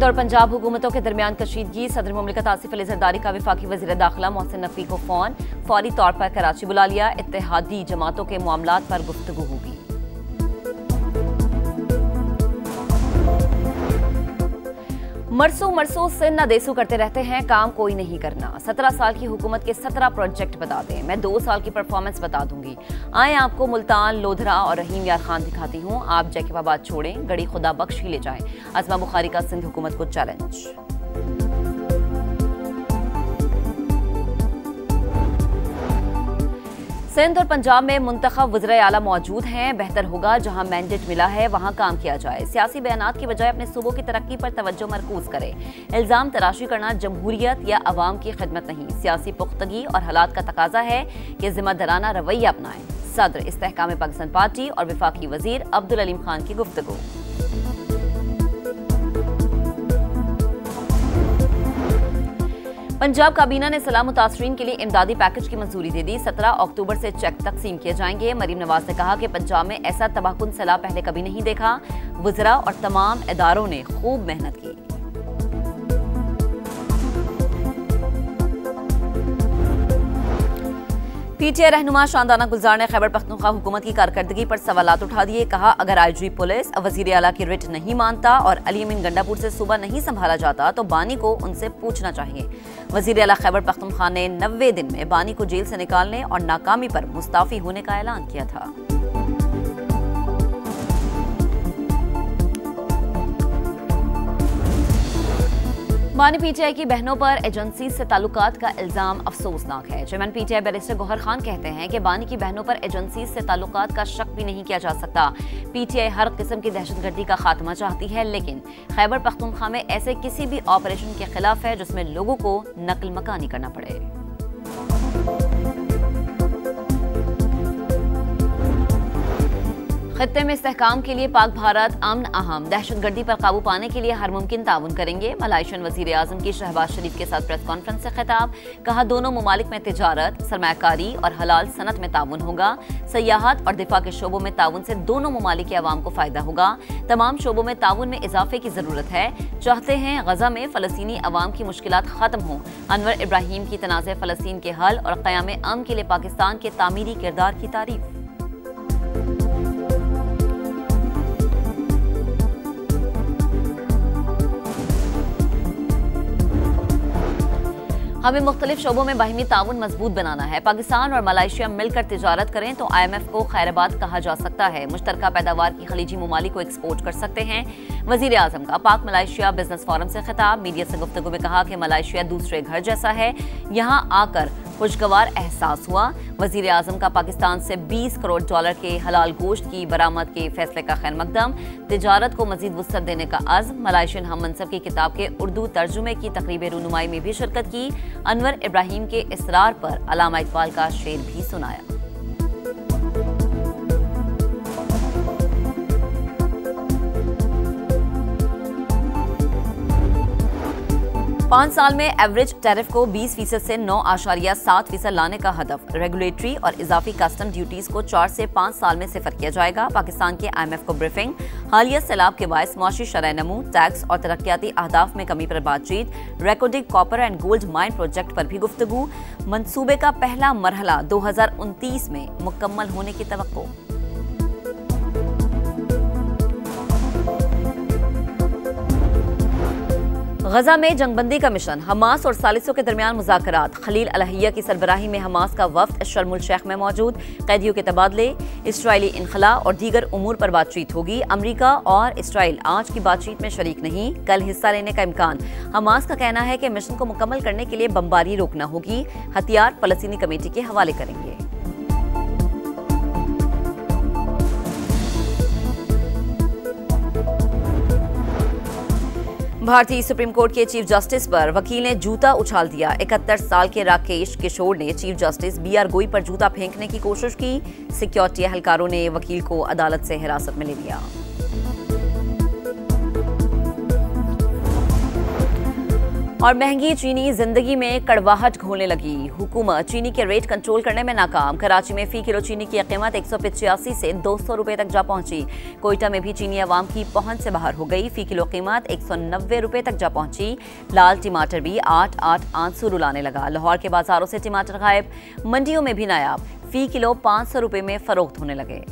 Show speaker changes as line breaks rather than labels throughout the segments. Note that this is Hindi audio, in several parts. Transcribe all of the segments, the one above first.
सिंध और पंजाब हुकूमतों के दरमियान कशीदगी। सदर मुमलिकत आसिफ अली जरदारी का वफाकी वज़ीर दाखिला मोहसिन नकवी को फौरी तौर पर कराची बुला लिया। इत्तेहादी जमातों के मामलात पर गुफ्तगू होगी। मरसों सिंध नदेसू करते रहते हैं, काम कोई नहीं करना। 17 साल की हुकूमत के 17 प्रोजेक्ट बता दें, मैं 2 साल की परफॉर्मेंस बता दूंगी। आए आपको मुल्तान, लोधरा और रहीम यार खान दिखाती हूँ। आप जैकबाबाद छोड़ें, गड़ी खुदा बख्श ही ले जाएं। अज़मा बुखारी का सिंध हुकूमत को चैलेंज। सिंध और पंजाब में मुंतखब वज़ीर आला मौजूद हैं। बेहतर होगा जहां मैंडेट मिला है वहां काम किया जाए। सियासी बयानात की बजाय अपने सूबों की तरक्की पर तवज्जो मरकूज करें। इल्जाम तराशी करना जमहूरियत या अवाम की खिदमत नहीं, सियासी पुख्तगी और हालात का तकाजा है कि जिम्मेदाराना रवैया अपनाएं। सदर इस्तेहकाम पाकिस्तान पार्टी और वफाकी वजीर अब्दुल अलीम खान की गुफ्तगू। पंजाब काबीना ने सलाह मुतासरीन के लिए इमदादी पैकेज की मंजूरी दे दी। 17 अक्टूबर से चेक तकसीम किए जाएंगे। मरीम नवाज ने कहा कि पंजाब में ऐसा तबाहकुन सलाह पहले कभी नहीं देखा। वज़रा और तमाम इदारों ने खूब मेहनत की। पीटीआई रहनुमा शानदाना गुलजार ने खैबर पख्तूनख्वा हुकूमत की कारकर्दगी पर सवालात उठा दिए। कहा, अगर आईजी पुलिस वज़ीर आला की रिट नहीं मानता और अली अमीन गंडापुर से सूबा नहीं संभाला जाता तो बानी को उनसे पूछना चाहिए। वज़ीर आला खैबर पख्तूनख्वा ने 90 दिन में बानी को जेल से निकालने और नाकामी पर मुस्ताफी होने का ऐलान किया था। बानी पीटीआई की बहनों पर एजेंसी से ताल्लुकात का इल्जाम अफसोसनाक है। Chairman PTI barrister Gohar Khan कहते हैं कि बानी की बहनों पर एजेंसी से ताल्लुकात का शक भी नहीं किया जा सकता। पीटीआई हर किस्म की दहशतगर्दी का खात्मा चाहती है, लेकिन खैबर पख्तूनख्वा में ऐसे किसी भी ऑपरेशन के खिलाफ है जिसमें लोगों को नकल मकानी करना पड़े। खत्ते में इस्तेहकाम के लिए पाक भारत अमन अहम, दहशतगर्दी पर काबू पाने के लिए हर मुमकिन ताउन करेंगे। मलाइशियन वजीर आजम की शहबाज शरीफ के साथ प्रेस कॉन्फ्रेंस से खिताब। कहा, दोनों ममालिक में तिजारत, सरमायाकारी और हलाल सनत में ताउन होगा। सयाहत और दिफा के शोबों में ताउन से दोनों ममालिक के अवाम को फायदा होगा। तमाम शोबों में ताउन में इजाफे की जरूरत है। चाहते हैं गजा में फलस्तीनी अवाम की मुश्किलात खत्म हों। अनवर इब्राहिम की तनाज़े फलस्तीन के हल और क़याम अमन के लिए पाकिस्तान के तामीरी किरदार की तारीफ। हमें मुख्तलिफ शोबों में बाहिमी ताउन मजबूत बनाना है। पाकिस्तान और मलाइशिया मिलकर तिजारत करें तो IMF को खैराबाद कहा जा सकता है। मुश्तरका पैदावार की खलीजी ममालिक को एक्सपोर्ट कर सकते हैं। वजीर आजम का पाक मलाइशिया बिजनेस फोरम से खिताब। मीडिया से गुफ्तगू में कहा कि मलाइशिया दूसरे घर जैसा है, यहाँ आकर खुशगवार एहसास हुआ। वजीर आजम का पाकिस्तान से $20 करोड़ के हलाल गोश्त की बरामद के फैसले का खैर मकदम। तिजारत को मजीद वुसअत देने का अज़्म। मलाइशियन हम मनसब की किताब के उर्दू तर्जुमे की तकरीब रूनुमाई में भी शिरकत की। अनवर इब्राहिम के इसरार पर अल्लामा इकबाल का शेर भी सुनाया। पाँच साल में एवरेज टैरिफ को 20% से 9.7% लाने का हदफ। रेगुलेटरी और इजाफी कस्टम ड्यूटीज को 4 से 5 साल में सिफर किया जाएगा। पाकिस्तान के IMF को ब्रीफिंग। हालिया सैलाब के बायस मुआशी शरह नमू, टैक्स और तरक्याती अहदाफ में कमी पर बातचीत। Recording copper and gold mine project पर भी गुफ्तगू। मंसूबे का पहला मरहला 2029 में मुकम्मल होने की तवक्को। गजा में जंगबंदी का मिशन। हमास और सालिसों के दरमियान मुज़ाकरात। खलील अलहिया की सरबराही में हमास का वफ्द शर्म उल शेख में मौजूद। कैदियों के तबादले, इसराइली इनखला और दीगर उमूर पर बातचीत होगी। अमरीका और इसराइल आज की बातचीत में शरीक नहीं, कल हिस्सा लेने का इम्कान। हमास का कहना है कि मिशन को मुकम्मल करने के लिए बमबारी रोकना होगी। हथियार फलस्तीनी कमेटी के हवाले करेंगे। भारतीय सुप्रीम कोर्ट के चीफ जस्टिस पर वकील ने जूता उछाल दिया। 71 साल के राकेश किशोर ने चीफ जस्टिस BR गोई पर जूता फेंकने की कोशिश की। सिक्योरिटी एहलकारों ने वकील को अदालत से हिरासत में ले लिया। और महंगी चीनी जिंदगी में कड़वाहट घोलने लगी। हुकूमत चीनी के रेट कंट्रोल करने में नाकाम। कराची में फी किलो चीनी की कीमत 185 से 200 रुपए तक जा पहुंची। कोयटा में भी चीनी अवाम की पहुंच से बाहर हो गई। फी किलो कीमत 190 रुपए तक जा पहुंची। लाल टमाटर भी 8 आंसू रुलाने लगा। लाहौर के बाजारों से टमाटर गायब, मंडियों में भी नायाब। फी किलो 500 रुपए में फरोख्त होने लगे।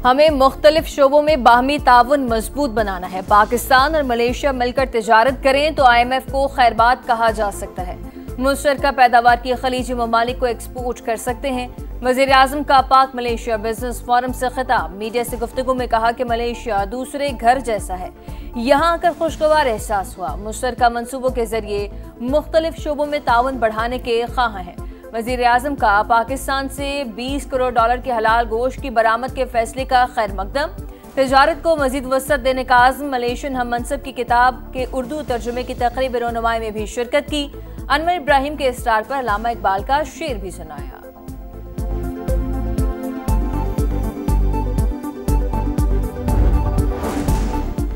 हमें मुख्तलिफ शोबों में बाहमी ताउन मजबूत बनाना है। पाकिस्तान और मलेशिया मिलकर तिजारत करें तो IMF को खैरबाद कहा जा सकता है। मुश्तरका पैदावार की खलीजी ममालिक को एक्सपोर्ट कर सकते हैं। वज़ीर आज़म का पाक मलेशिया बिजनेस फोरम से खिताब। मीडिया से गुफ्तगू में कहा कि मलेशिया दूसरे घर जैसा है, यहाँ आकर खुशगवार एहसास हुआ। मुश्तरका मंसूबों के जरिए मुख्तलिफ शोबों में ताउन बढ़ाने के ख्वाह हैं। वज़ीर आज़म का पाकिस्तान से 20 करोड़ डॉलर के हलाल गोश्त की बरामद के फैसले का खैर मकदम। तिजारत को मजीद वसअत देने का आज़म। मलेशियन हम मनसब की किताब के उर्दू तर्जुमे की तकरीब रोनुमाई में भी शिरकत की। अनवर इब्राहिम के स्टार पर अल्लामा इकबाल का शेर भी सुनाया।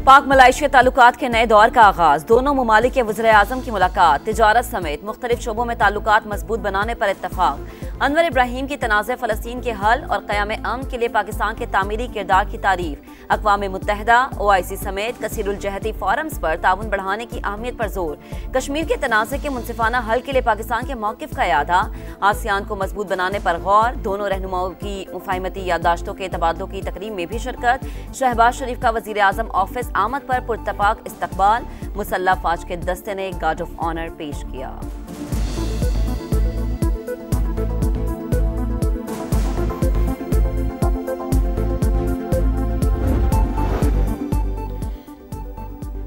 पाक मलाइशिया ताल्लुकात के नए दौर का आगाज। दोनों ममालिक के वज़ीर आज़म की मुलाकात। तिजारत समेत मुख्तलिफ शोबों में ताल्लुकात मजबूत बनाने पर इत्तफाक। अनवर इब्राहिम की तनाज़े फ़लस्तीन के हल और क़याम अमन के लिए पाकिस्तान के तामीरी किरदार की तारीफ। अक़वाम मुत्तहिदा, OIC समेत कसीरुल जहती फोरम्स पर ताउन बढ़ाने की अहमियत पर जोर। कश्मीर के तनाज़े के मुनसिफाना हल के लिए पाकिस्तान के मौक़िफ़ का यादा। आसियान को मजबूत बनाने पर गौर। दोनों रहनुमाओं की मुफाहिमती याददाश्तों के तबादलों की तकरीब में भी शिरकत। शहबाज शरीफ का वज़ीर आज़म ऑफिस आमद पर पुरतफाक इस्तकबाल। मुसल्लह फ़ौज के दस्ते ने गार्ड ऑफ ऑनर पेश किया।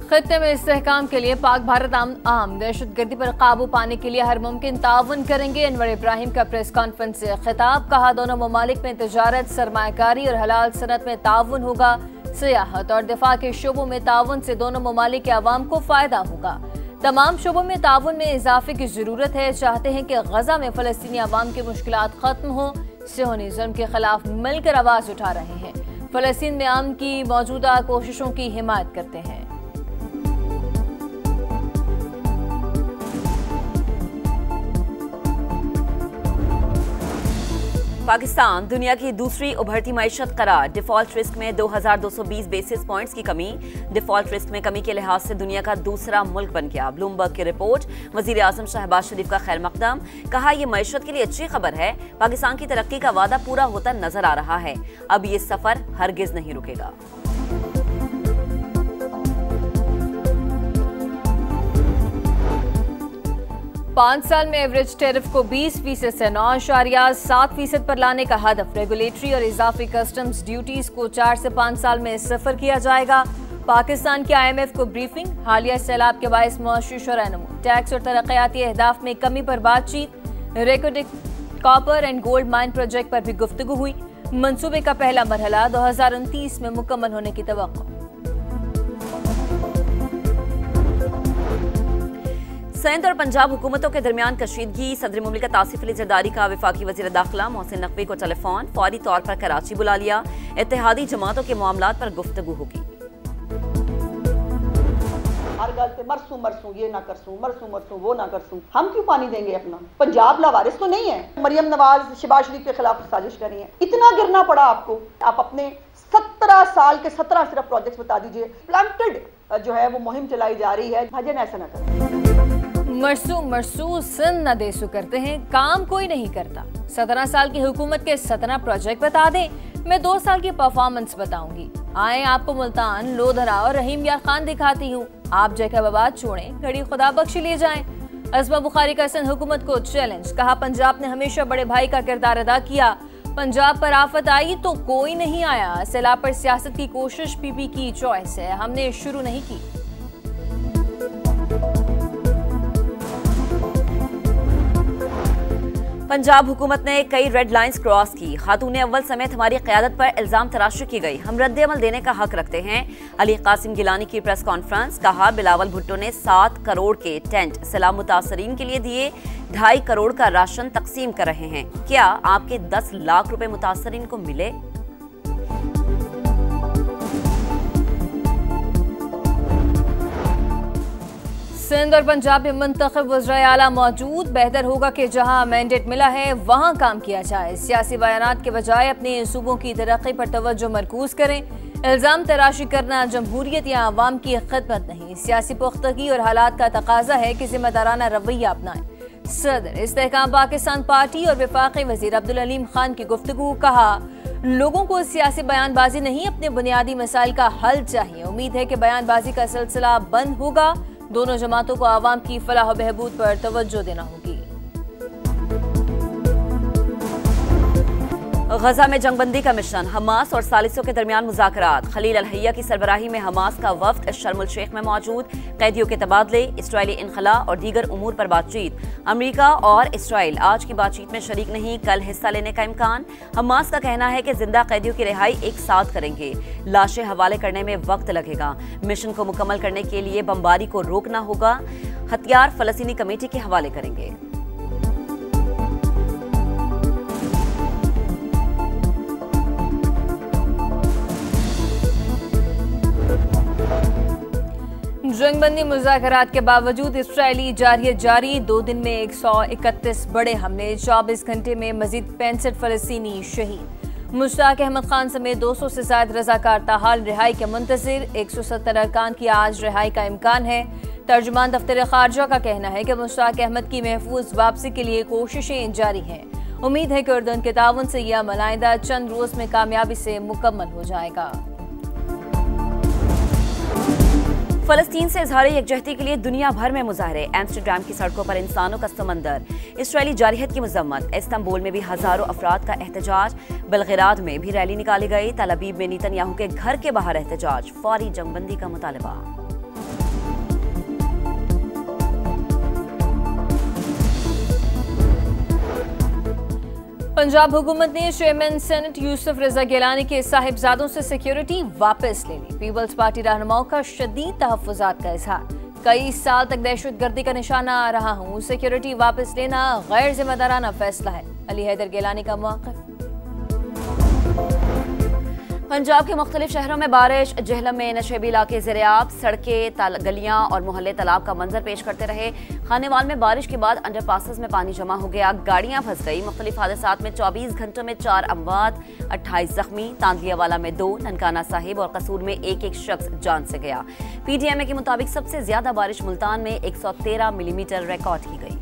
खत्ते में इस्तेहकाम के लिए पाक भारत आम दहशतगर्दी पर काबू पाने के लिए हर मुमकिन ताउन करेंगे। अनवर इब्राहिम का प्रेस कॉन्फ्रेंस से खिताब। कहा दोनों ममालिक में तिजारत, सरमायाकारी और हलाल सनत में ताउन होगा। सियाहत और दिफा के शोबों में ताउन से दोनों ममालिक के अवाम को फायदा होगा। तमाम शोबों में ताउन में इजाफे की जरूरत है। चाहते हैं कि गजा में फलस्तीनी अवाम की मुश्किलात खत्म हो। सियोनिज्म के खिलाफ मिलकर आवाज उठा रहे हैं। फलस्तीन में अमन की मौजूदा कोशिशों की हिमायत करते हैं।
पाकिस्तान दुनिया की दूसरी उभरती मईशत करार। डिफॉल्ट रिस्क में 2220 बेसिस पॉइंट्स की कमी। डिफॉल्ट रिस्क में कमी के लिहाज से दुनिया का दूसरा मुल्क बन गया। ब्लूमबर्ग की रिपोर्ट। वज़ीर आज़म शहबाज शरीफ का खैर मकदम। कहा यह मईशत के लिए अच्छी खबर है। पाकिस्तान की तरक्की का वादा पूरा होता नजर आ रहा है। अब ये सफर हरगिज नहीं रुकेगा।
5 साल में एवरेज टैरिफ को 20% से 9.7% पर लाने का हदफ। रेगुलेटरी और इजाफी कस्टम्स ड्यूटीज को 4 से 5 साल में सफर किया जाएगा। पाकिस्तान की IMF को ब्रीफिंग। हालिया सैलाब के बायस मुआशी शरह-ए-नमू, टैक्स और तरक्याती अहदाफ में कमी पर बातचीत। Reko Diq copper and gold mine project पर भी गुफ्तगू हुई। मंसूबे का पहला मरहला 2029 में मुकम्मल होने की तवक्को।
सिंध और पंजाब हुकूमतों के दरमियान कशीदगी। सदर मुमलिकत आसिफ अली जरदारी का वफाकी वज़ीर दाखिला मोहसिन नकवी को टेलीफोन। फौरी तौर पर कराची बुला लिया। इत्तेहादी जमातों के मामलात पर गुफ्तगू होगी।
हर गल से मरसूं मरसूं ये ना करसूं, मरसूं मरसूं वो ना करसूं। हम क्यों पानी देंगे अपना? पंजाब लावारिस तो नहीं है। मरियम नवाज शहबाज शरीफ के खिलाफ साजिश कर रही है। इतना गिरना पड़ा आपको। आप अपने 17 साल के 17 सिर्फ प्रोजेक्ट्स बता दीजिए। प्लांटेड जो है वो मुहिम चलाई जा रही है। भजन ऐसा ना करें।
मरसू मरसू सन न देसू करते हैं, काम कोई नहीं करता। 17 साल की हुकूमत के 17 प्रोजेक्ट बता दें, मैं 2 साल की परफॉर्मेंस बताऊंगी। आए आपको मुल्तान, लोधरा और रहीम यार खान दिखाती हूँ। आप जैकबाबाद छोड़ें, घड़ी खुदा बख्श लिए जाएं। अज़मा बुखारी का सिंध हुकूमत को चैलेंज। कहा पंजाब ने हमेशा बड़े भाई का किरदार अदा किया। पंजाब पर आफत आई तो कोई नहीं आया। सैलाब पर सियासत की कोशिश PP की चॉइस है, हमने शुरू नहीं की।
पंजाब हुकूमत ने कई रेड लाइंस क्रॉस की। खातून अव्वल समेत हमारी क़यादत पर इल्जाम तराशी की गई। हम रद्द अमल देने का हक रखते हैं। अली कासिम गिलानी की प्रेस कॉन्फ्रेंस। कहा, बिलावल भुट्टो ने 7 करोड़ के टेंट सैलाब मुतासरीन के लिए दिए, 2.5 करोड़ का राशन तकसीम कर रहे हैं। क्या आपके 10 लाख रुपए मुतासरीन को मिले?
सिंध और पंजाब में मुंतखब वज़राए आला मौजूद। बेहतर होगा कि जहां मैंडेट मिला है वहां काम किया जाए। सियासी बयानात के बजाय अपने सूबों की तरक्की पर तवज्जो मरकूज करें। इल्जाम तराशी करना जमहूरियत या अवाम की खिदमत नहीं। सियासी पुख्तगी और हालात का तकाजा है कि जिम्मेदाराना रवैया अपनाएं। सदर इस्तेहकाम पाकिस्तान पार्टी और वफाकी वजीर अब्दुल अलीम खान की गुफ्तगू। कहा, लोगों को सियासी बयानबाजी नहीं, अपने बुनियादी मसाइल का हल चाहिए। उम्मीद है कि बयानबाजी का सिलसिला बंद होगा। दोनों जमातों को आवाम की फलाह बहबूद पर तवज्जो देना होगी।
गजा में जंगबंदी का मिशन, हमास और सालिसों के दरमियान मुज़ाकरात। खलील अल-हैया की सरबराही में हमास का वफ्द शर्म उल शेख में मौजूद। कैदियों के तबादले, इसराइली इनखला और दीगर उमूर पर बातचीत। अमरीका और इसराइल आज की बातचीत में शरीक नहीं, कल हिस्सा लेने का इम्कान। हमास का कहना है कि जिंदा कैदियों की रिहाई एक साथ करेंगे। लाशें हवाले करने में वक्त लगेगा। मिशन को मुकम्मल करने के लिए बमबारी को रोकना होगा। हथियार फलस्तीनी कमेटी के हवाले करेंगे।
जंगबंदी मुज़ाकरात के बावजूद इसराइली जारहियत जारी। 2 दिन में 131 बड़े हमले, 24 घंटे में मजीद 65 फलस्तीनी शहीद। मुश्ताक अहमद खान समेत 200 से ज्यादा रजाकार ताहाल रिहाई के मुंतज़िर। 170 अरकान की आज रिहाई का इम्कान है। तर्जुमान दफ्तर खारजा का कहना है कि मुश्ताक अहमद की महफूज वापसी के लिए कोशिशें जारी हैं। उम्मीद है कि उर्दन के ताउन से यह मलाइदा चंद रोज में कामयाबी से मुकम्मल हो जाएगा।
फलस्तीन से इजहार यकजहती के लिए दुनिया भर में मुजाहरे। एम्स्टरडैम की सड़कों पर इंसानों का समंदर। इसराइली जारहियत की मजम्मत। इस्तांबुल में भी हजारों अफराद का एहतजाज। बेलग्राद में भी रैली निकाली गई। तल अबीब में नेतन्याहू के घर के बाहर एहतजाज। फौरी जंगबंदी का मुतालबा।
पंजाब हुकूमत ने चेयरमैन सेनेट यूसुफ रजा गिलानी के साहिबजादों से सिक्योरिटी वापस ले ली। पीपल्स पार्टी रहनुमाओं का शदीद तहफ्फुज़ात का इजहार। कई साल तक दहशतगर्दी का निशाना रहा हूँ, सिक्योरिटी वापस लेना गैर जिम्मेदाराना फैसला है। अली हैदर गिलानी का मौक़िफ़।
पंजाब के मुख्तलिफ शहरों में बारिश। जेहलम में नशेबी इलाके ज़ेरे-आब। सड़कें, गलियां और मोहल्ले तालाब का मंजर पेश करते रहे। खानेवाल में बारिश के बाद अंडरपासेस में पानी जमा हो गया, गाड़ियां फंस गई। मुख्तलिफ हादसात में 24 घंटों में 4 अमवात, 28 जख्मी। तांदलियावाला में 2, ननकाना साहिब और कसूर में एक शख्स जान से गया। PTMA के मुताबिक सबसे ज्यादा बारिश मुल्तान में 113 मिलीमीटर रिकॉर्ड की गई।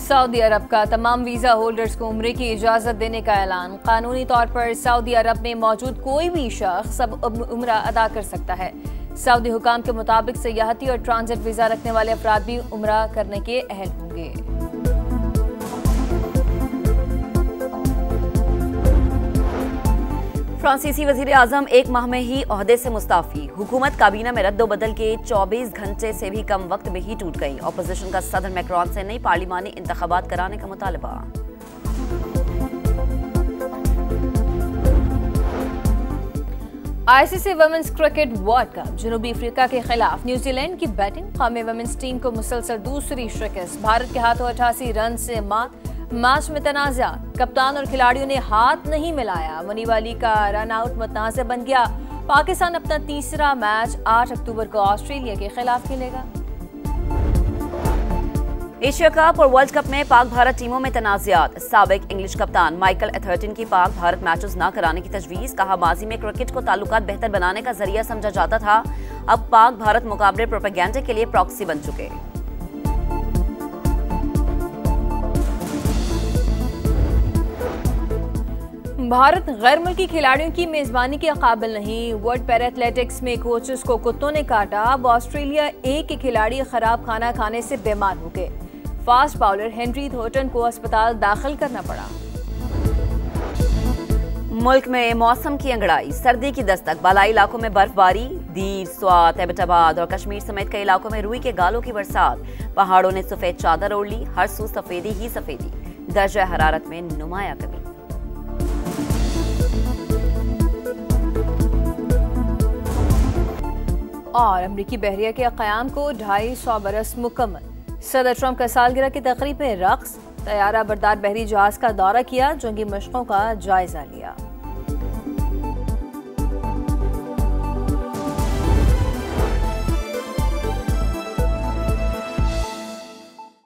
सऊदी अरब का तमाम वीजा होल्डर्स को उम्रे की इजाजत देने का ऐलान। कानूनी तौर पर सऊदी अरब में मौजूद कोई भी शख्स अब उम्रा अदा कर सकता है। सऊदी हुकाम के मुताबिक सयाहती और ट्रांजिट वीजा रखने वाले अफराद भी उम्रा करने के अहल होंगे।
फ्रांसीसी वजीर आजम 1 माह में ही ओहदे से मुस्ताफी। हुकूमत काबीना में रद्दोबदल के 24 घंटे से भी कम वक्त में ही टूट गई। अपोजिशन का सदर मैक्रोन से नई पार्लिमानी इंतखाबात कराने का मुतालबा।
ICC women's cricket world cup. जनूबी अफ्रीका के खिलाफ न्यूजीलैंड की बैटिंग। कौमी वुमेन्स टीम को मुसलसल दूसरी शिकस्त। भारत के हाथों 88 रन से मात। मैच में तनाज़ा। कप्तान और खिलाड़ियों ने हाथ नहीं मिलाया। मनीवाली का रन आउट मुतनाज़ बन गया। पाकिस्तान अपना तीसरा मैच 8 अक्टूबर को ऑस्ट्रेलिया के खिलाफ खेलेगा।
एशिया कप और वर्ल्ड कप में पाक भारत टीमों में तनाज़ात। साबिक इंग्लिश कप्तान माइकल एथर्टन की पाक भारत मैचेस न कराने की तजवीज़। कहा, माजी में क्रिकेट को ताल्लुकात बेहतर बनाने का जरिया समझा जाता था, अब पाक भारत मुकाबले प्रोपेगेंडा के लिए प्रॉक्सी बन चुके।
भारत गैर मुल्की खिलाड़ियों की मेजबानी के काबिल नहीं। वर्ल्ड पैरा एथलेटिक्स में कोचेस को कुत्तों ने काटा। अब ऑस्ट्रेलिया ए के खिलाड़ी खराब खाना खाने से बीमार हो गए। फास्ट बॉलर हेनरी थॉर्टन को अस्पताल दाखिल करना पड़ा।
मुल्क में मौसम की अंगड़ाई। सर्दी की दस्तक। बालाई इलाकों में बर्फबारी। दीर, स्वात, एबटाबाद और कश्मीर समेत कई इलाकों में रुई के गालों की बरसात। पहाड़ों ने सफेद चादर ओढ़ ली, हर सू सफेदी ही सफेदी। दर्जा हरारत में नुमाया कमी।
और अमरीकी बहरिया के क़याम को 250 बरस मुकम्मल। सदर ट्रंप का सालगिरह की तकरीब में रक्स। तैयारा बरदार बहरी जहाज का दौरा किया, जंगी मशकों का जायजा लिया।